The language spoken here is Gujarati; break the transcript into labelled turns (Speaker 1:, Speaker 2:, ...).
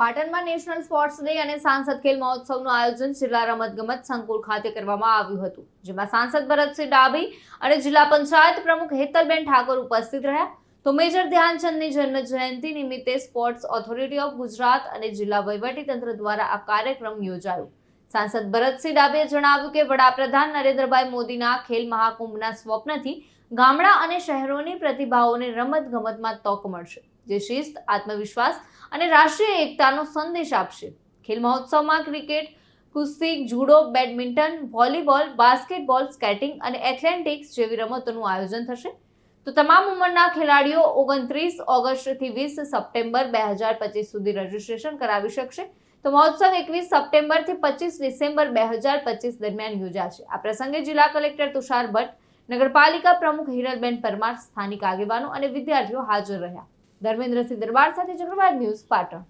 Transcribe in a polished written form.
Speaker 1: પાટણમાં નેશનલ સ્પોર્ટ્સ ડે અને સાંસદ ખેલ મહોત્સવનું આયોજન જિલ્લા રમતગમત સંકુલ ખાતે કરવામાં આવ્યું હતું, જેમાં સાંસદ ભરતસિંહ ડાભી અને જિલ્લા પંચાયત પ્રમુખ હેતલબેન ઠાકોર ઉપસ્થિત રહ્યા. તો મેજર ધ્યાનચંદની જન્મ જયંતિ નિમિત્તે સ્પોર્ટ્સ ઓથોરિટી ઓફ ગુજરાત અને જિલ્લા વહીવટીતંત્ર દ્વારા આ કાર્યક્રમ યોજાયો. સાંસદ ભરતસિંહ ડાભીએ જણાવ્યું કે વડાપ્રધાન નરેન્દ્રભાઈ મોદીના ખેલ મહાકુંભના સ્વપ્નથી ગામડા અને શહેરોની પ્રતિભાઓને રમતગમતમાં તક મળશે, જે શિસ્ત, આત્મવિશ્વાસ અને રાષ્ટ્રીય એકતાનો સંદેશ આપશે. ખેલ મહોત્સવમાં ક્રિકેટ, કુસ્તી, judo, badminton, volleyball, basketball, skating અને એથ્લેટિક્સ જેવી રમતોનું આયોજન થશે. તો તમામ ઉંમરના ખેલાડીઓ 29 ઓગસ્ટથી 20 સપ્ટેમ્બર 2025 સુધી રજીસ્ટ્રેશન કરાવી શકશે. તો મહોત્સવ 21 સપ્ટેમ્બરથી 25 ડિસેમ્બર 2025 દરમિયાન યોજાશે. આ પ્રસંગે જિલ્લા કલેક્ટર તુષાર ભટ્ટ, નગરપાલિકા પ્રમુખ હિરલબેન પરમાર, સ્થાનિક આગેવાનો અને વિદ્યાર્થીઓ હાજર રહ્યા. ધર્મેન્દ્રસિંહ દરબાર સાથે ચક્રવાત ન્યૂઝ, પાટણ.